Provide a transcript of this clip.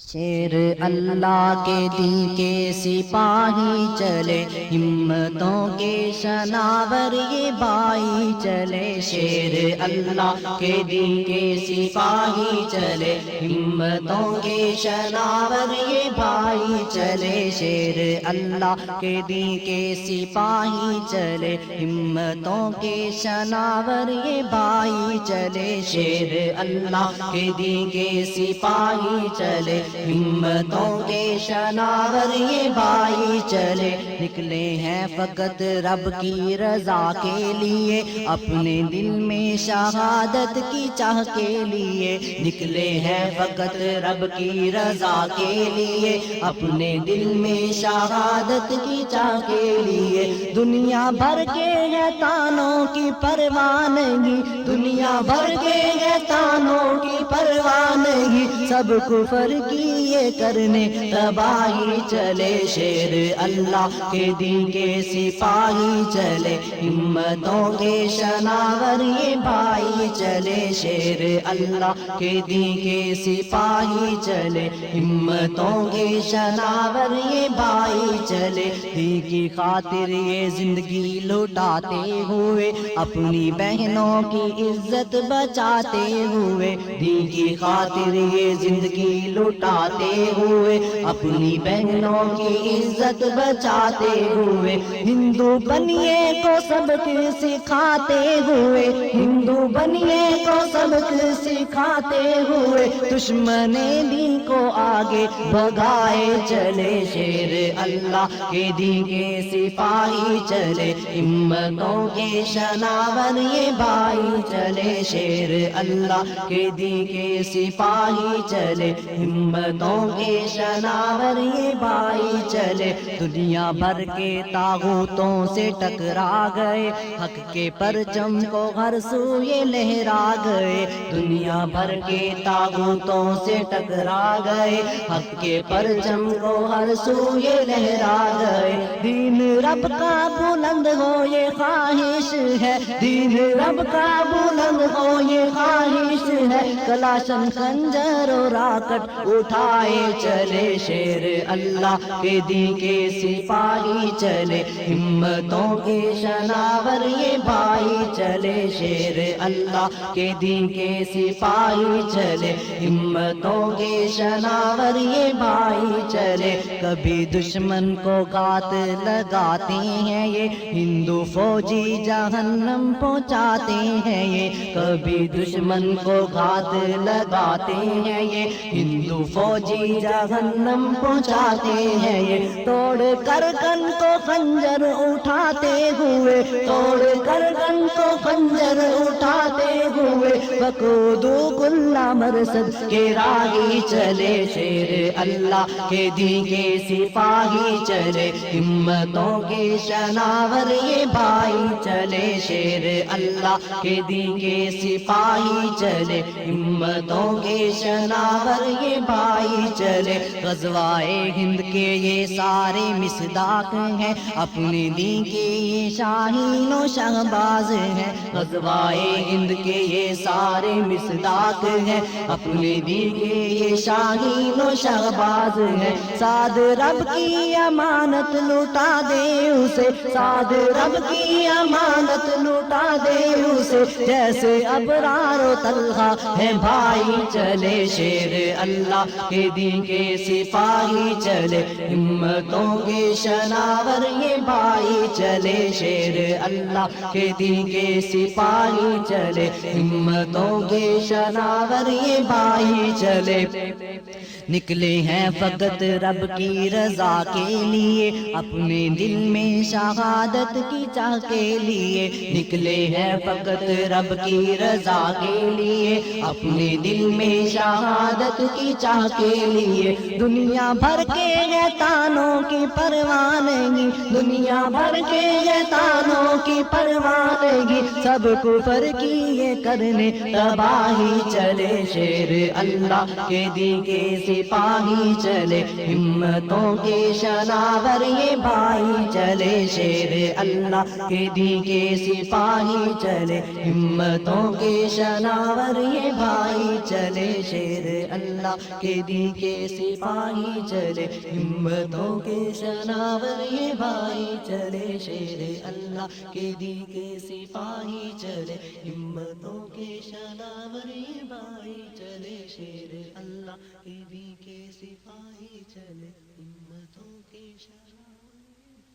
شیر اللہ کے دین کے سپاہی چلے، ہمتوں کے شناور یہ بھائی چلے۔ شیر اللہ کے دین کے سپاہی چلے، ہمتوں کے شناور یہ بھائی چلے۔ شیر اللہ کے دین کے سپاہی چلے، ہمتوں کے شناور یہ بھائی چلے۔ شیر اللہ کے دین کے سپاہی چلے، ہمتوں کے شناور یہ بھائی چلے۔ نکلے ہیں فقط رب کی رضا کے لیے، اپنے دل میں شہادت کی چاہ کے لیے۔ نکلے ہیں فقط رب کی رضا کے لیے، اپنے دل میں شہادت کی چاہ کے لیے۔ دنیا بھر کے ہے تانوں کی پرواہ نہیں، دنیا بھر کے ہے تانوں کی پرواہ نہیں، سب کفر کی یہ کرنے تباہی چلے۔ شیر اللہ کے دین کے سپاہی چلے، ہمتوں کے شناور یہ بھائی چلے۔ شیر اللہ کے دین کے سپاہی چلے، ہمتوں کے شناور یہ بھائی چلے۔ دین کی خاطر یہ زندگی لوٹاتے ہوئے، اپنی بہنوں کی عزت بچاتے ہوئے۔ دین کی خاطر یہ زندگی لوٹاتے ہوئے، اپنی بہنوں کی عزت بچاتے ہوئے۔ ہندو بنیے کو سبق سکھاتے ہوئے، ہندو بنیے کو سبق سکھاتے ہوئے، دشمن دین کو آگے بھگائے چلے۔ شیر اللہ کے دین کے سپاہی چلے، ہمتوں کے شناور یہ بھائی چلے۔ شیر اللہ کے دین کے سپاہی چلے، ہمتوں کے شناور یہ بھائی چلے۔ دنیا بھر کے طاغوتوں سے ٹکرا گئے، حق کے پرچم کو ہر سو یہ لہرا گئے۔ دنیا بھر کے طاغوتوں سے ٹکرا گئے، حق کے پرچم کو ہر سو یہ لہرا گئے۔ دین رب کا بلند ہو یہ خواہش ہے، دین رب کا بلند ہو یہ خواہش ہے، کلاشن خنجر و راکٹ اٹھائے چلے۔ شیر اللہ کے دین کے سپاہی چلے، ہمتوں کے شناور یہ بھائی چلے۔ شیر اللہ کے دین کے سپاہی چلے، ہمتوں کے شناور یہ بھائی چلے۔ کبھی دشمن کو گات لگاتے ہیں یہ ہندو فوجی جہنم پہنچاتے ہیں یہ، کبھی دشمن کو گات لگاتے ہیں یہ ہندو فوجی جہنم پہنچاتے ہیں یہ۔ توڑ کر گن کو خنجر اٹھاتے ہوئے، توڑ کر گن کو خنجر اٹھاتے ہوئے، وقودو کل مرصد کے راہی چلے۔ شیر اللہ کے دین کے سپاہی چلے، ہمتوں کے شناور یہ بھائی چلے۔ شیر اللہ کے دین کے سپاہی چلے، ہمتوں کے شناور یہ بھائی چلے۔ غزوائے ہند کے یہ سارے مصداق ہیں، اپنے دین کے یہ شاہین و شہباز ہیں۔ غزوائے ہند کے یہ سارے مصداق ہیں، اپنے دین کے یہ شاہین و شہباز ہیں۔ سعد رب کی امانت لوٹا دے اسے، سعد رب کی امانت لوٹا دے اسے، جیسے ابرار و طلحہ ہے بھائی چلے۔ شیر اللہ کے دین کے سپاہی چلے، ہمتوں کے شناور یہ بھائی چلے۔ شیر اللہ کے دین کے سپاہی چلے، ہمتوں کے شناور یہ بھائی چلے۔ نکلے ہیں فقط رب کی رضا کے لیے، اپنے دل میں شہادت کی چاہ کے لیے۔ نکلے ہیں فقط رب کی رضا کے لیے، اپنے دل میں شہادت کی چاہ کے لیے۔ دنیا بھر کے ہے تانوں کی پرواہ نہیں، دنیا بھر کے ہے تانوں کی پرواہ نہیں، سب کفر کی یہ کرنے تباہی چلے۔ شیر اللہ کے دین کے سپاہی چلے ہمتوں کے شناور یہ بھائی چلے شیر اللہ کے دین کے سپاہی چلے ہمتوں کے شناور یہ بھائی چلے شیر اللہ کے دین کے سپاہی چلے ہمتوں کے شناور یہ بھائی چلے شیر اللہ کے دین کے سپاہی چلے ہمتوں کے شناور یہ بھائی چلے شیر اللہ کے